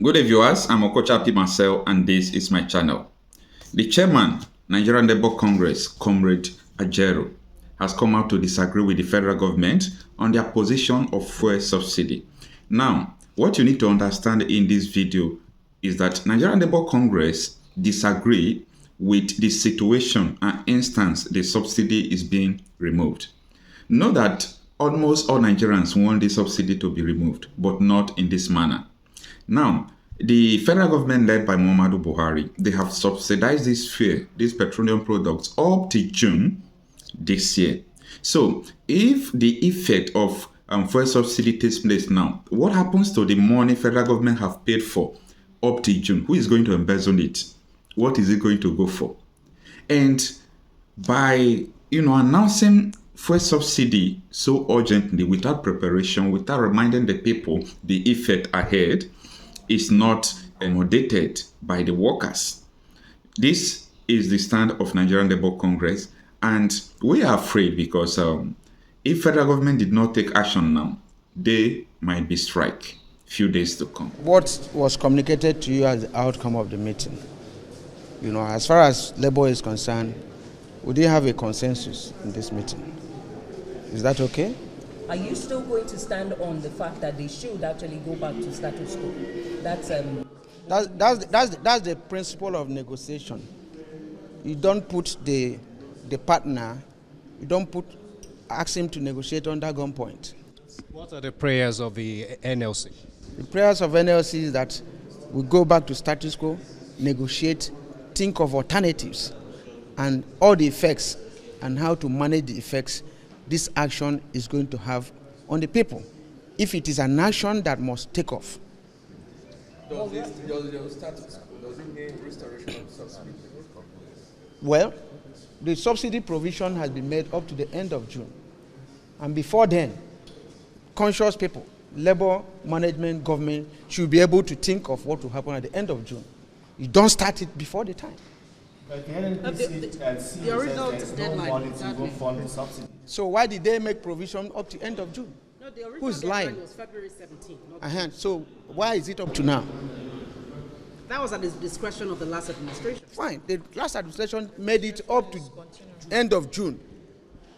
Good day, viewers. I'm Okocha P. Marcel, and this is my channel. The chairman, Nigerian Labour Congress, Comrade Ajaero, has come out to disagree with the federal government on their position of fuel subsidy. Now, what you need to understand in this video is that Nigerian Labour Congress disagree with the situation and instance the subsidy is being removed. Know that almost all Nigerians want the subsidy to be removed, but not in this manner. Now, the federal government led by Muhammadu Buhari, they have subsidized this fuel, these petroleum products, up to June this year. So, if the effect of fuel subsidy takes place now, what happens to the money federal government have paid for up to June? Who is going to embezzle it? What is it going to go for? And by announcing fuel subsidy so urgently, without preparation, without reminding the people the effect ahead, is not accommodated by the workers. This is the stand of Nigerian Labour Congress, and we are afraid because if federal government did not take action now, they might be strike few days to come. What was communicated to you as the outcome of the meeting? As far as Labour is concerned, we didn't have a consensus in this meeting. Is that okay? Are you still going to stand on the fact that they should actually go back to status quo? That's the principle of negotiation. You don't put the partner, ask him to negotiate under gunpoint. What are the prayers of the NLC? The prayers of NLC is that we go back to status quo, negotiate, think of alternatives, and all the effects and how to manage the effects this action is going to have on the people. If it is an action that must take off. Does it mean restoration of subsidy? Well, the subsidy provision has been made up to the end of June. And before then, conscious people, labor, management, government should be able to think of what will happen at the end of June. You don't start it before the time. The original deadline So why did they make provision up to end of June? No, the original Who's deadline lying? was February 17th. So why is it up to now? That was at the discretion of the last administration. Fine, the last administration made it up to end of June.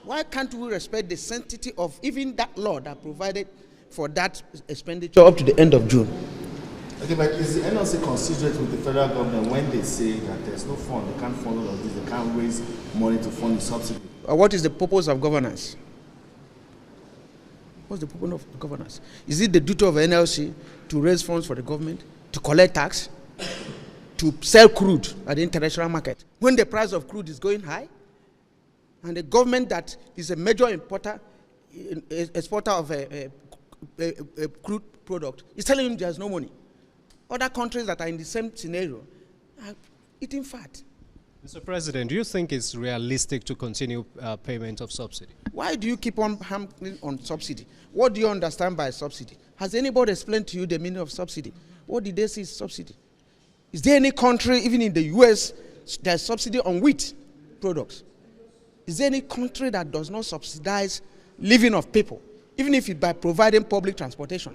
Why can't we respect the sanctity of even that law that provided for that expenditure up to the end of June? Okay, but is the NLC considerate with the federal government when they say that there's no fund, they can't fund all of this, they can't raise money to fund the subsidy? What is the purpose of governance? What's the purpose of governance? Is it the duty of NLC to raise funds for the government, to collect tax, to sell crude at the international market when the price of crude is going high? And the government that is a major exporter of a crude product is telling him there's no money. Other countries that are in the same scenario are eating fat. Mr. President, do you think it's realistic to continue payment of subsidy? Why do you keep on hammering on subsidy? What do you understand by subsidy? Has anybody explained to you the meaning of subsidy? What did they say is subsidy? Is there any country, even in the US, there's subsidy on wheat products? Is there any country that does not subsidize living of people, even if it's by providing public transportation?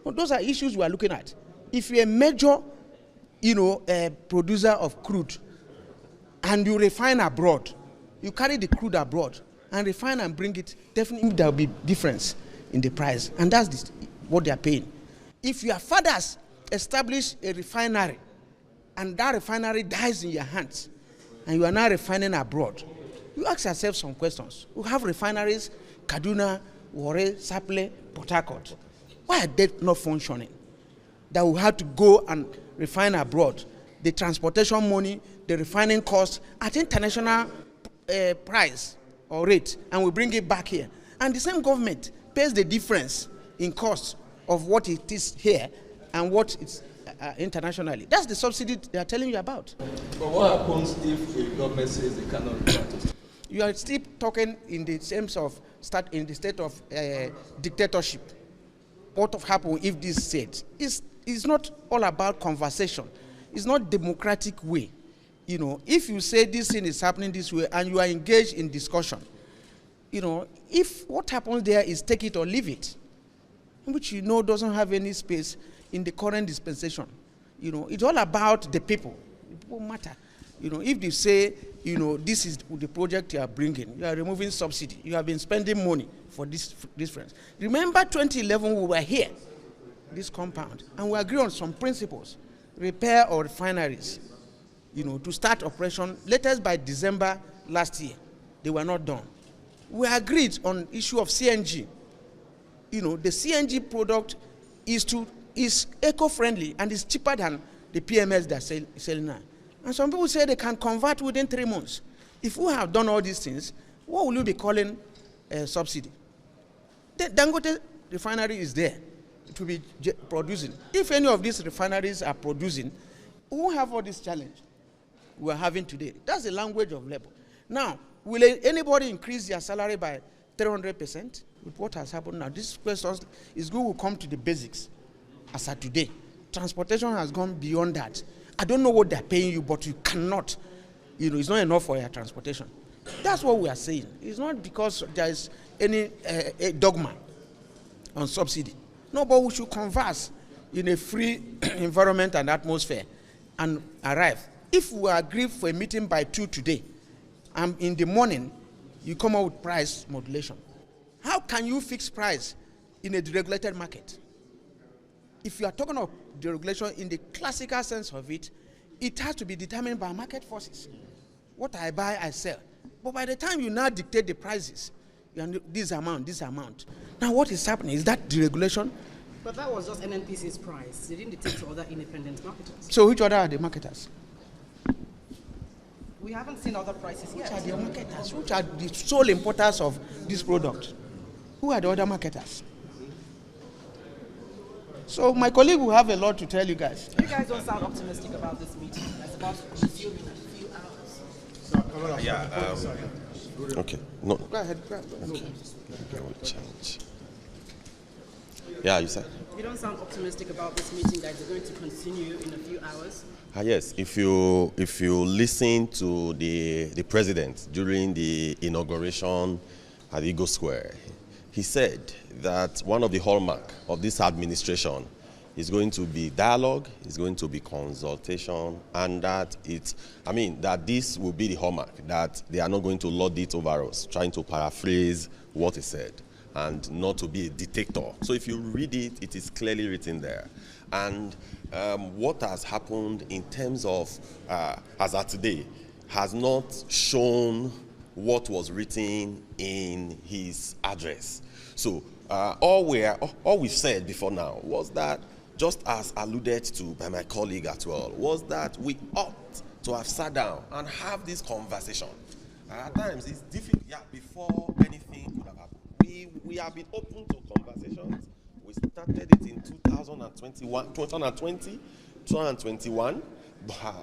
Well, those are issues we are looking at. If you're a major, producer of crude, and you refine abroad, you carry the crude abroad and refine and bring it, definitely there will be difference in the price, and that's what they are paying. If your fathers establish a refinery, and that refinery dies in your hands, and you are now refining abroad, you ask yourself some questions. We have refineries, Kaduna, Warri, Sapele, Port Harcourt. Why are they not functioning? That we have to go and refine abroad. The transportation money, the refining cost at international price or rate, and we bring it back here. And the same government pays the difference in cost of what it is here and what it's internationally. That's the subsidy they are telling you about. But what happens if the government says they cannot repatriate? You are still talking in the sense of in the state of dictatorship. What will happen if this said? It's not all about conversation. It's not democratic way. If you say this thing is happening this way and you are engaged in discussion, if what happens there is take it or leave it, which doesn't have any space in the current dispensation. It's all about the people. The people matter. If they say, this is the project you are bringing, you are removing subsidy, you have been spending money for this friends. Remember 2011, we were here, this compound, and we agreed on some principles, repair our refineries, to start operation latest by December last year. They were not done. We agreed on issue of CNG. The CNG product is eco-friendly and is cheaper than the PMS they're selling now. And some people say they can convert within 3 months. If we have done all these things, what will you be calling a subsidy? The Dangote refinery is there to be producing. If any of these refineries are producing, we won't have all this challenge we are having today. That's the language of labor. Now, will anybody increase their salary by 300% with what has happened now? This question is going to come to the basics as of today. Transportation has gone beyond that. I don't know what they're paying you, but you cannot, it's not enough for your transportation. That's what we are saying. It's not because there is any dogma on subsidy. No, but we should converse in a free environment and atmosphere and arrive. If we agree for a meeting by 2 today, and in the morning, you come out with price modulation. How can you fix price in a deregulated market? If you are talking of deregulation in the classical sense of it, it has to be determined by market forces. What I buy, I sell. But by the time you now dictate the prices, this amount. Now what is happening? Is that deregulation? But that was just NNPC's price. They didn't dictate to other independent marketers. So which other are the marketers? We haven't seen other prices yet. Which are the marketers? Which are the sole importers of this product? Who are the other marketers? So my colleague will have a lot to tell you guys. You guys don't sound optimistic about this meeting. It's about to resume in a few hours. Yeah. Okay. No. Go ahead. Okay, we'll change. Yeah, you said. You don't sound optimistic about this meeting that is going to continue in a few hours. Yes. If you listen to the president during the inauguration at Eagle Square, he said that one of the hallmark of this administration is going to be dialogue, is going to be consultation, and that that this will be the hallmark, that they are not going to lord it over us, trying to paraphrase what he said, and not to be a dictator. So if you read it, it is clearly written there. And what has happened in terms of, as of today, has not shown what was written in his address. So all we've said before now was that, just as alluded to by my colleague as well, was that we ought to have sat down and have this conversation. At times it's difficult, before anything could have happened. We have been open to conversations. We started it in 2021,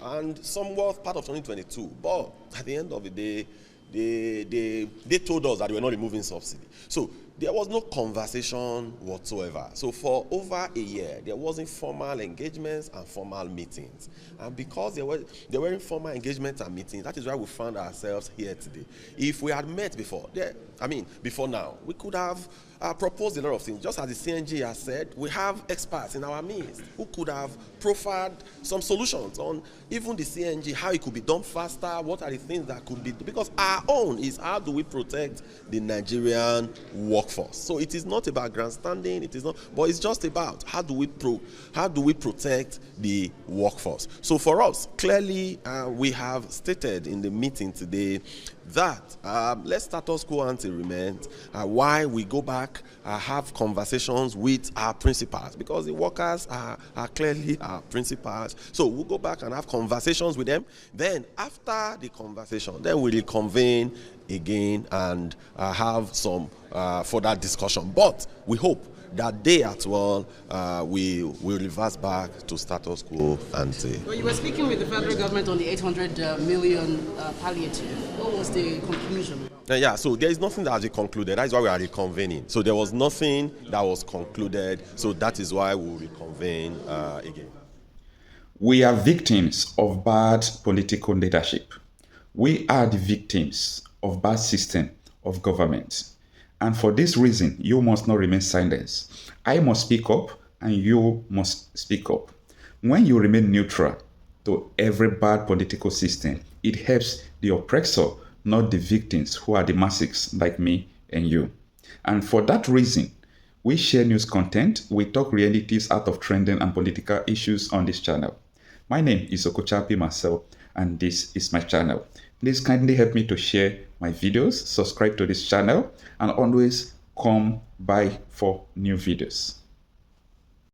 and somewhat part of 2022. But at the end of the day, they told us that they were not removing subsidy. So there was no conversation whatsoever. So for over a year, there was informal engagements and formal meetings. And because there were informal engagements and meetings, that is why we found ourselves here today. If we had met before now, we could have proposed a lot of things. Just as the CNG has said, we have experts in our midst who could have proffered some solutions on even the CNG, how it could be done faster, what are the things that could be, because our own is how do we protect the Nigerian workforce. So it is not about grandstanding, it is not, but it's just about how do we protect the workforce. So for us, clearly we have stated in the meeting today that let's status quo ante remain, why we go back, have conversations with our principals, because the workers are clearly our principals. So we'll go back and have conversations with them. Then after the conversation, then we'll reconvene again and have some further discussion. But we hope that day as well, we will reverse back to status quo ante. Well, you were speaking with the federal government on the 800 million palliative. What was the conclusion? So there is nothing that has been concluded. That is why we are reconvening. So there was nothing that was concluded. So that is why we will reconvene again. We are victims of bad political leadership. We are the victims of bad system of government. And for this reason, you must not remain silent. I must speak up and you must speak up. When you remain neutral to every bad political system, it helps the oppressor, not the victims who are the masses like me and you. And for that reason, we share news content, we talk realities out of trending and political issues on this channel. My name is Okochapi Marcel, and this is my channel. Please kindly help me to share my videos, subscribe to this channel, and always come by for new videos.